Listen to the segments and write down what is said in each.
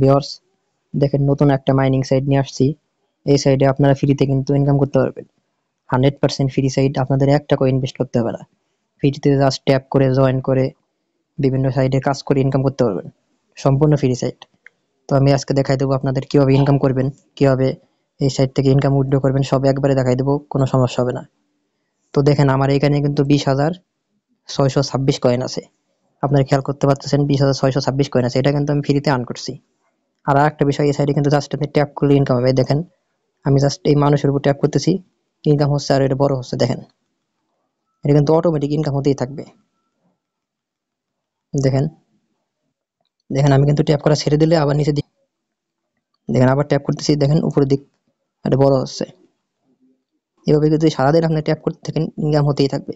Viewers, দেখেন নতুন একটা মাইনিং সাইট নিয়ে আসছি। এই সাইটে আপনারা ফ্রিতে কিন্তু ইনকাম করতে পারবেন। 100% ফ্রি সাইট, আপনাদের 1 টাকাও ইনভেস্ট করতে হবে না। ফ্রিতে জাস্ট ট্যাপ করে জয়েন করে বিভিন্ন সাইটে কাজ করে ইনকাম করতে পারবেন। সম্পূর্ণ ফ্রি সাইট। তো আমি আজকে দেখাই দেবো আপনাদের কিভাবে ইনকাম করবেন, কিভাবে এই সাইট থেকে ইনকাম উইথড্র করবেন, সব একবারে দেখাই দেবো, কোনো সমস্যা হবে না। তো দেখেন আমার এখানে কিন্তু 20,626 কয়েন আছে। আপনারা খেয়াল করতে পারতেছেন 20,626 কয়েন আছে, এটা কিন্তু আমি ফ্রিতে আর্ন করছি। আর আরেকটা বিষয়, এই সাইডে কিন্তু জাস্ট আপনি ট্যাপ করলে ইনকাম হবে। দেখেন আমি জাস্ট এই মানুষের উপর ট্যাপ করতেছি, ইনকাম হচ্ছে আর এটা বড় হচ্ছে। দেখেন এটা কিন্তু অটোমেটিক ইনকাম হতেই থাকবে। দেখেন দেখেন আমি কিন্তু ট্যাপ করা ছেড়ে দিলে আবার নিচে দিক দেখেন আবার ট্যাপ করতেছি, দেখেন উপরের দিক এটা বড় হচ্ছে। এভাবে কিন্তু সারাদিন আপনি ট্যাপ করতে থাকেন, ইনকাম হতেই থাকবে।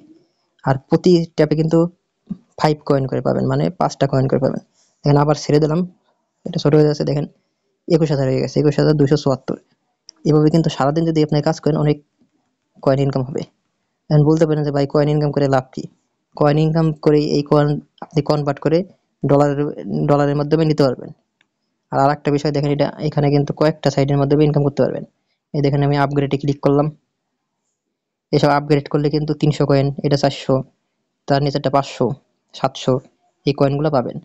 আর প্রতি ট্যাপে কিন্তু 5 কয়েন করে পাবেন, মানে 5টা কয়েন করে পাবেন। দেখেন আবার ছেড়ে দিলাম, এটা ছোট হয়ে যাচ্ছে। দেখেন 21,000 হয়ে গেছে, 21,274। এভাবে কিন্তু সারাদিন যদি আপনি কাজ করেন অনেক কয়েন ইনকাম হবে। এখন বলতে পারেন যে ভাই কয়েন ইনকাম করে লাভ কি? কয়েন ইনকাম করে এই কয়েন আপনি কনভার্ট করে ডলারের ডলারের মাধ্যমে নিতে পারবেন। আর আরেকটা বিষয় দেখেন, এটা এখানে কিন্তু কয়েকটা সাইটের মাধ্যমে ইনকাম করতে পারবেন। এই দেখেন আমি আপগ্রেডে ক্লিক করলাম। এসব আপগ্রেড করলে কিন্তু 300 কয়েন, এটা 400, তার নিচেরটা 500, 700, এই কয়েনগুলো পাবেন।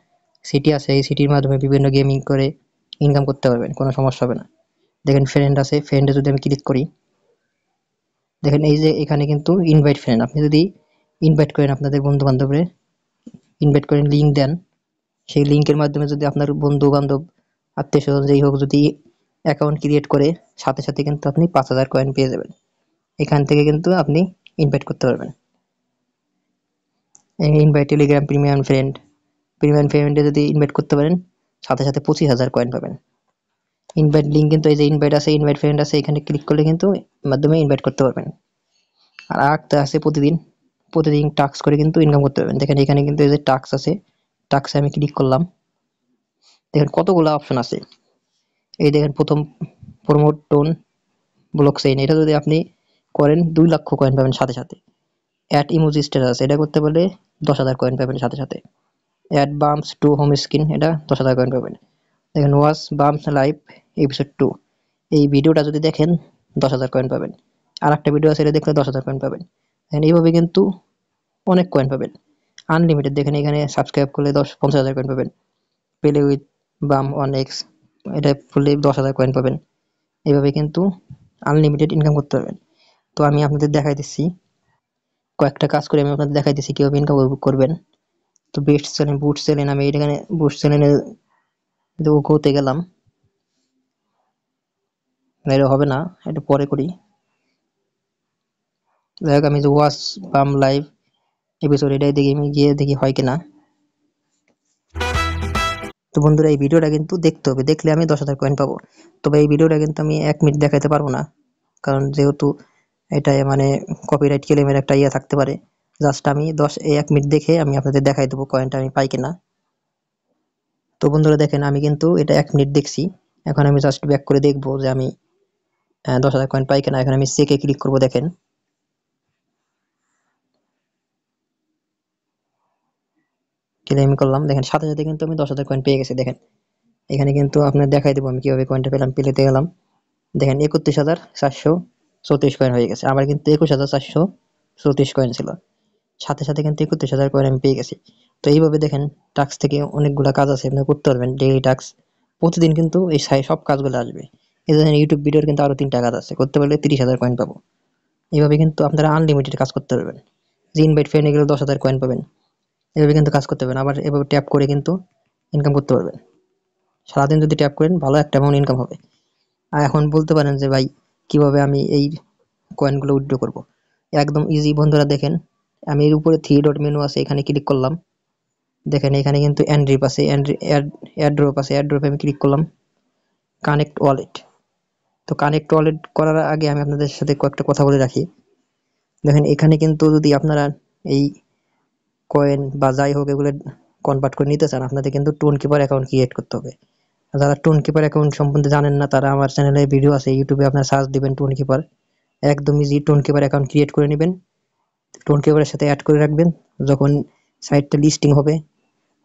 সিটি আছে, এই সিটির মাধ্যমে বিভিন্ন গেমিং করে ইনকাম করতে পারবেন, কোনো সমস্যা হবে না। দেখেন ফ্রেন্ড আছে, ফ্রেন্ডে যদি আমি ক্লিক করি, দেখেন এই যে এখানে কিন্তু ইনভাইট ফ্রেন্ড, আপনি যদি ইনভাইট করেন আপনাদের বন্ধু বান্ধবরে, ইনভাইট করেন, লিঙ্ক দেন, সেই লিঙ্কের মাধ্যমে যদি আপনার বন্ধু বান্ধব আত্মীয় স্বজন যেই হোক যদি অ্যাকাউন্ট ক্রিয়েট করে, সাথে সাথে কিন্তু আপনি 5,000 কয়েন পেয়ে যাবেন। এখান থেকে কিন্তু আপনি ইনভাইট করতে পারবেন। Invite Telegram premium friend, premium ফ্রেন্ডে যদি ইনভাইট করতে পারেন, সাথে সাথে 25,000 কয়েন পাবেন। ইনভাইট লিঙ্ক কিন্তু এই যে ইনভাইট আছে, ইনভাইট ফ্রেন্ড আছে, এখানে ক্লিক করলে কিন্তু মাধ্যমে ইনভাইট করতে পারবেন। আর আরেকটা আছে প্রতিদিন, প্রতিদিন টাস্ক করে কিন্তু ইনকাম করতে পারবেন। দেখেন এখানে কিন্তু এই যে টাস্ক আছে, টাস্কে আমি ক্লিক করলাম, দেখেন কতগুলো অপশন আছে। এই দেখেন প্রথম প্রমোট টোন ব্লক চেইন, এটা যদি আপনি করেন 2 লক্ষ কয়েন পাবেন সাথে সাথে। অ্যাড ইমোজি স্ট্যাটাস, এটা করতে পারলে 10,000 কয়েন পাবেন সাথে সাথে। Add bumps to home screen, এটা 10,000 কয়েন পাবেন। দেখেন ওয়াচ বাম্পস লাইভ এপিসোড 2, এই ভিডিওটা যদি দেখেন 10,000 কয়েন পাবেন। আর একটা ভিডিও আছে, এটা দেখলে 10,000 কয়েন পাবেন। দেখেন এইভাবে কিন্তু অনেক কয়েন পাবেন, আনলিমিটেড। দেখেন এখানে সাবস্ক্রাইব করলে 50,000 কয়েন পাবেন। প্লে উইথ বাম 1x, এটা ফুললে 10,000 কয়েন পাবেন। এইভাবে কিন্তু আনলিমিটেড ইনকাম করতে পারবেন। তো আমি আপনাদের দেখাই দিচ্ছি, কয়েকটা কাজ করে আমি আপনাদের দেখাই দিচ্ছি কিভাবে ইনকাম করবেন। তো বেস্ট সেলিং বুট সেলিং, আমি এখানে বুট সেলিং এ করতে গেলাম, এটা হবে না, এটা পরে করি। যাই হোক আমি যে ওয়াচ বাম লাইভ এপিসোড, এটাই দেখি, আমি গিয়ে দেখি হয় কিনা। তো বন্ধুরা এই ভিডিওটা কিন্তু দেখতে হবে, দেখলে আমি 10,000 কয়েন পাবো। তবে এই ভিডিওটা কিন্তু আমি 1 মিনিট দেখাতে পারবো না, কারণ যেহেতু এটা মানে কপিরাইট ক্লেমের একটা ইয়ে থাকতে পারে। জাস্ট আমি 1 মিনিট দেখে আমি আপনাদের দেখাই দেবো কয়েনটা আমি পাই কিনা। তো বন্ধুরা দেখেন আমি কিন্তু এটা 1 মিনিট দেখছি। এখন আমি জাস্ট ব্যাক করে দেখবো যে আমি 10,000 কয়েন পাই কিনা। এখন আমি চেকে ক্লিক করবো, দেখেন ক্লেম করলাম, দেখেন সাথে সাথে কিন্তু আমি 10,000 কয়েন পেয়ে গেছি। দেখেন এখানে কিন্তু আপনার দেখাই দেবো আমি কিভাবে কয়েনটা পেলাম। প্লেতে গেলাম, দেখেন 31,434 কয়েন হয়ে গেছে। আমার কিন্তু 21,434 কয়েন ছিল, সাথে সাথে কিন্তু 31,000 কয়েন আমি পেয়ে গেছি। তো এইভাবে দেখেন টাস্ক থেকে অনেকগুলো কাজ আছে, আপনি করতে পারবেন ডেইলি টাস্ক। প্রতিদিন কিন্তু এই সব কাজগুলো আসবে। এই দেখেন ইউটিউব ভিডিওর কিন্তু আরো 3টা কাজ আছে, করতে পারলে 30,000 কয়েন পাবো। এইভাবে কিন্তু আপনারা আনলিমিটেড কাজ করতে পারবেন। যে ইনভাইট ফ্রেন্ডে গেলে 10,000 কয়েন পাবেন। এভাবে কিন্তু কাজ করতে পারবেন, আবার এভাবে ট্যাপ করে কিন্তু ইনকাম করতে পারবেন। সারাদিন যদি ট্যাপ করেন ভালো একটা অ্যামাউন্ট ইনকাম হবে। আর এখন বলতে পারেন যে ভাই কিভাবে আমি এই কয়েনগুলো উইথড্র করব? একদম ইজি বন্ধুরা। দেখেন আমি এর উপরে 3 ডট মেনু আছে, এখানে ক্লিক করলাম। দেখেন এখানে কিন্তু এন্ড্রিপ আছে, এয়ারড্রপ আছে, এয়ারড্রপে আমি ক্লিক করলাম। কানেক্ট ওয়ালেট, তো কানেক্ট ওয়ালেট করার আগে আমি আপনাদের সাথে কয়েকটা কথা বলে রাখি। দেখেন এখানে কিন্তু যদি আপনারা এই কয়েন বা যাই হোক এগুলো কনভার্ট করে নিতে চান, আপনাদের কিন্তু টোন কিপার অ্যাকাউন্ট ক্রিয়েট করতে হবে। যারা টোন কিপার অ্যাকাউন্ট সম্বন্ধে জানেন না, তারা আমার চ্যানেলে ভিডিও আছে, ইউটিউবে আপনারা সার্চ দিবেন টোন কিপার, একদম easy tone keeper account create করে নেবেন। টোন কিপারের সাথে অ্যাড করে রাখবেন। যখন সাইটটা লিস্টিং হবে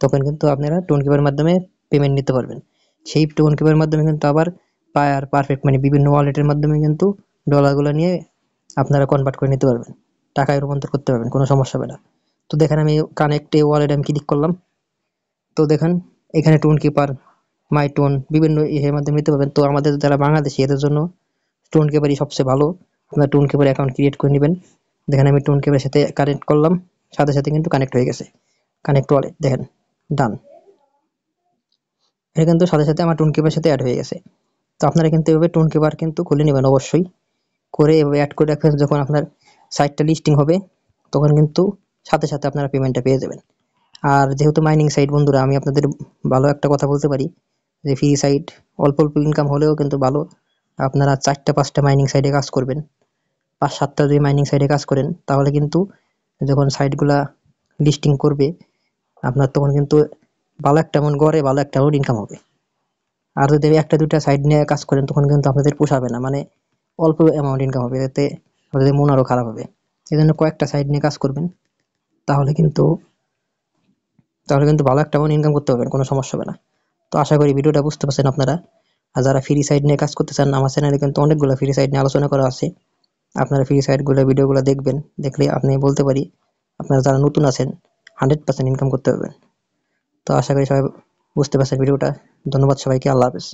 তখন কিন্তু আপনারা টোন কিপারের মাধ্যমে পেমেন্ট নিতে পারবেন। সেই টোন কিপারের মাধ্যমে কিন্তু আবার পায়ার পারফেক্ট মানে বিভিন্ন ওয়ালেটের মাধ্যমে কিন্তু ডলারগুলো নিয়ে আপনারা কনভার্ট করে নিতে পারবেন, টাকায় রূপান্তর করতে পারবেন, কোনো সমস্যা হবে না। তো দেখেন আমি কানেক্টে ওয়ালেট আমি ক্লিক করলাম। তো দেখেন এখানে টোন কিপার, মাই টোন বিভিন্ন এর মাধ্যমে নিতে পারবেন। তো আমাদের যারা বাংলাদেশি এদের জন্য টোন কিপারই সবচেয়ে ভালো। আপনার টোন কিপার অ্যাকাউন্ট ক্রিয়েট করে নেবেন। দেখেন আমি টোন কিপারের সাথে কানেক্ট করলাম, সাথে সাথে কিন্তু কানেক্ট হয়ে গেছে। কানেক্ট ওয়ালেট দেখেন, ডান। এটা কিন্তু সাথে সাথে আমার টোন কিপারের সাথে অ্যাড হয়ে গেছে। তো আপনারা কিন্তু এভাবে টোন কিপার কিন্তু খুলে নেবেন অবশ্যই, করে এভাবে অ্যাড করে রাখবেন। যখন আপনার সাইটটা লিস্টিং হবে তখন কিন্তু সাথে সাথে আপনারা পেমেন্টটা পেয়ে যাবেন। আর যেহেতু মাইনিং সাইট বন্ধুরা, আমি আপনাদের ভালো একটা কথা বলতে পারি যে ফ্রি সাইট অল্প অল্প ইনকাম হলেও কিন্তু ভালো। আপনারা 4টা 5টা মাইনিং সাইটে কাজ করবেন, 5 7টা যদি মাইনিং সাইটে কাজ করেন তাহলে কিন্তু যখন সাইটগুলা লিস্টিং করবে আপনার তখন কিন্তু ভালো একটা এমন গড়ে ভালো একটা ইনকাম হবে। আর যদি 1টা 2টা সাইট নিয়ে কাজ করেন তখন কিন্তু আপনাদের পোষাবে না, মানে অল্প অ্যামাউন্ট ইনকাম হবে, এতে আপনাদের মন আরো খারাপ হবে। এই জন্য কয়েকটা সাইট নিয়ে কাজ করবেন, তাহলে কিন্তু তাহলে কিন্তু ভালো একটা অ্যামাউন্ট ইনকাম করতে পারবেন, কোনো সমস্যা হবে না। তো আশা করি ভিডিওটা বুঝতে পারছেন আপনারা। আর যারা ফ্রি সাইট নিয়ে কাজ করতে চান, আমার চ্যানেলে কিন্তু অনেকগুলো ফ্রি সাইট নিয়ে আলোচনা করা আছে। আপনারা ফ্রি সাইটগুলো ভিডিওগুলো দেখবেন, দেখলে আপনি বলতে পারি আপনারা যারা নতুন আছেন 100% ইনকাম করতে পারবেন। তো আশা করি সবাই বুঝতে পারছেন ভিডিওটা। ধন্যবাদ সবাইকে, আল্লাহ হাফেজ।